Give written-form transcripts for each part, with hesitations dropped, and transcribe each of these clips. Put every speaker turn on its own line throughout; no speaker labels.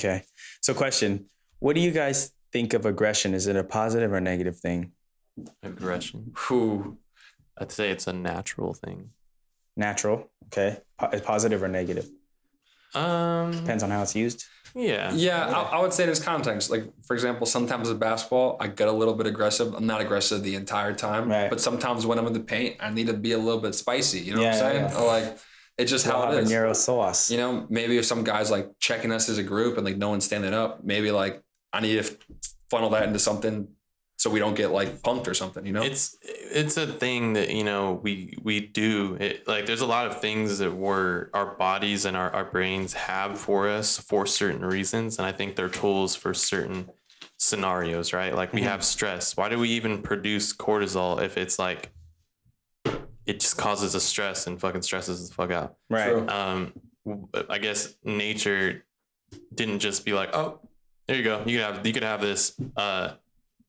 Okay. So question, what do you guys think of aggression? Is it a positive or negative thing?
Aggression.
Who?
I'd say it's a natural thing.
Natural. Okay. Positive or negative? Depends on how it's used.
Yeah.
Yeah, I would say there's context. Like, for example, sometimes with basketball, I get a little bit aggressive. I'm not aggressive the entire time,
Right.
but sometimes when I'm in the paint, I need to be a little bit spicy. You know what I'm saying?
Yeah.
Like, it's just how it is.
Habanero sauce.
You know, maybe if some guys like checking us as a group and like no one's standing up, maybe like I need to funnel that into something so we don't get like punked or something, you know?
It's a thing that, you know, we do it. Like, there's a lot of things that our bodies and our brains have for us for certain reasons. And I think they're tools for certain scenarios, right? Like, we have stress. Why do we even produce cortisol if it's like, it just causes us stress and fucking stresses us the fuck out.
Right.
True.
I guess nature didn't just be like, oh, there you go. You could have this,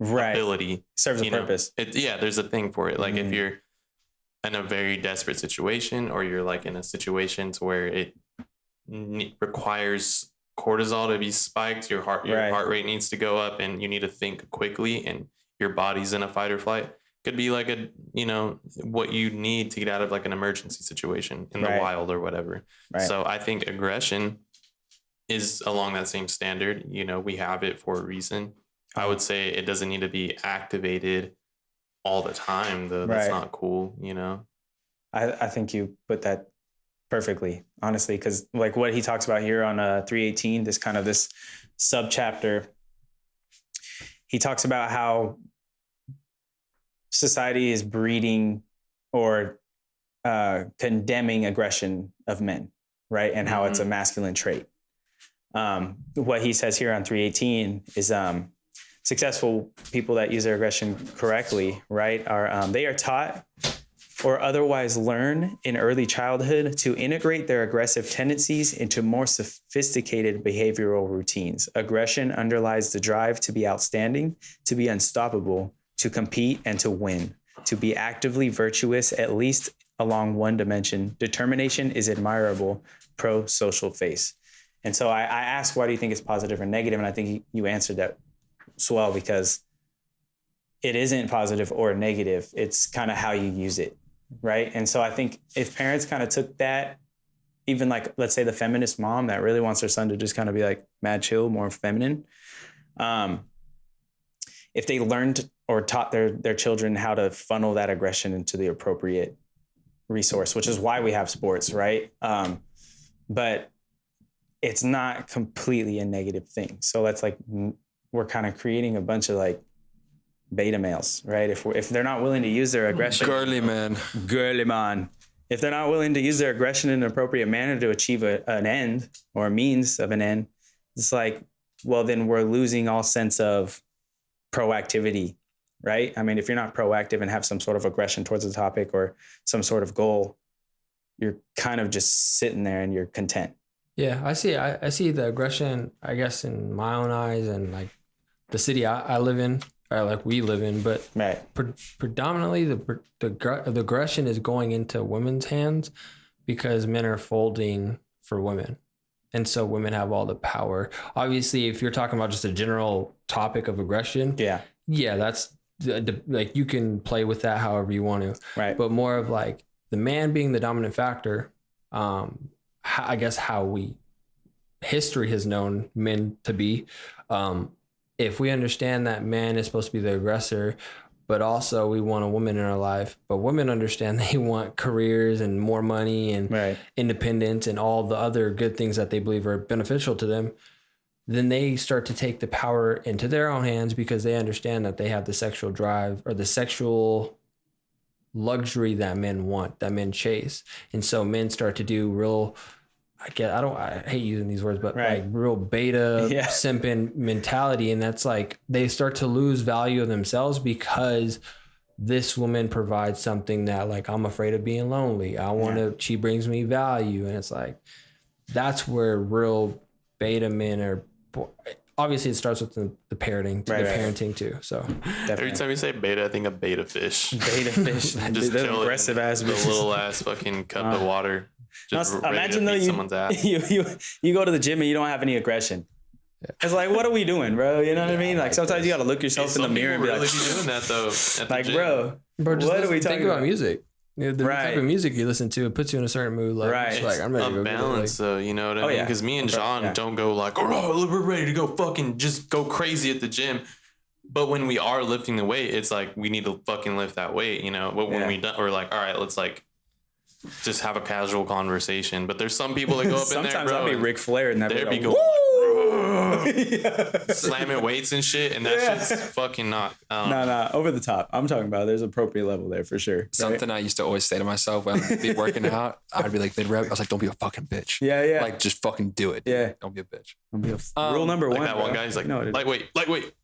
right.
ability.
Serves a purpose.
There's a thing for it. Like, if you're in a very desperate situation, or you're like in a situation where it requires cortisol to be spiked, your heart rate needs to go up, and you need to think quickly, and your body's in a fight or flight. Could be like what you need to get out of like an emergency situation in the wild or whatever. Right. So I think aggression is along that same standard. You know, we have it for a reason. I would say it doesn't need to be activated all the time, though. That's not cool, you know?
I think you put that perfectly, honestly, because like what he talks about here on 318, this subchapter, he talks about how society is breeding or condemning aggression of men, right? And how it's a masculine trait. What he says here on 318 is successful people that use their aggression correctly, right, they are taught or otherwise learn in early childhood to integrate their aggressive tendencies into more sophisticated behavioral routines. Aggression underlies the drive to be outstanding, to be unstoppable, to compete, and to win, to be actively virtuous, at least along one dimension. Determination is admirable, pro-social face. And so I asked, why do you think it's positive or negative? And I think you answered that as well, because it isn't positive or negative. It's kind of how you use it, right? And so I think if parents kind of took that, even like, let's say the feminist mom that really wants her son to just kind of be like mad chill, more feminine. If they learned or taught their children how to funnel that aggression into the appropriate resource, which is why we have sports, right? But it's not completely a negative thing. So that's like, we're kind of creating a bunch of like beta males, right? If they're not willing to use their aggression.
Girly man.
If they're not willing to use their aggression in an appropriate manner to achieve an end or a means of an end, it's like, well, then we're losing all sense of proactivity, right? I mean, if you're not proactive and have some sort of aggression towards a topic or some sort of goal, you're kind of just sitting there and you're content.
Yeah, I see the aggression, I guess, in my own eyes, and like the city I live in, or like we live in, but predominantly the aggression is going into women's hands because men are folding for women. And so women have all the power. Obviously, if you're talking about just a general topic of aggression, that's like, you can play with that however you want to.
Right.
But more of like the man being the dominant factor, I guess how history has known men to be. If we understand that man is supposed to be the aggressor, but also we want a woman in our life, but women understand they want careers and more money and independence and all the other good things that they believe are beneficial to them, then they start to take the power into their own hands because they understand that they have the sexual drive or the sexual luxury that men want, that men chase. And so men start to do real, I hate using these words, but like real beta simping mentality. And that's like, they start to lose value of themselves because this woman provides something that, like, I'm afraid of being lonely. She brings me value. And it's like, that's where real beta men are. Obviously it starts with the parenting, parenting too. So
every time you say beta, I think of beta fish.
Just aggressive ass,
the little ass fucking cup of water.
Imagine though you go to the gym and you don't have any aggression. It's like, what are we doing, bro? You know what I mean? Like sometimes you got to look yourself in the
Some
mirror and
people
be like,
really be doing that though. At the
like,
gym.
bro,
just
what are we talking
think about
about?
music. You know, the
Right.
type of music you listen to, it puts you in a certain mood. Like,
Right.
it's like I'm ready to go.
Balance though, you know what I
Oh,
mean?
yeah.
Because me and
Okay,
John
yeah.
don't go like, oh, we're ready to go fucking just go crazy at the gym. But when we are lifting the weight, it's like we need to fucking lift that weight, you know. But when we don't, we're like, all right, let's like just have a casual conversation. But there's some people that go up in there,
Sometimes
bro.
I'll be Ric Flair and that
They'd be
go,
going slamming weights and shit, and that shit's fucking not.
No, over the top. I'm talking about there's appropriate level there for sure.
Something I used to always say to myself when I'd be working out, I'd be like mid-rep, I was like, don't be a fucking bitch.
Yeah.
Like, just fucking do it.
Yeah.
Don't be a bitch.
Rule number
Like
one.
that
bro.
one guy, he's like,
No, dude.
lightweight.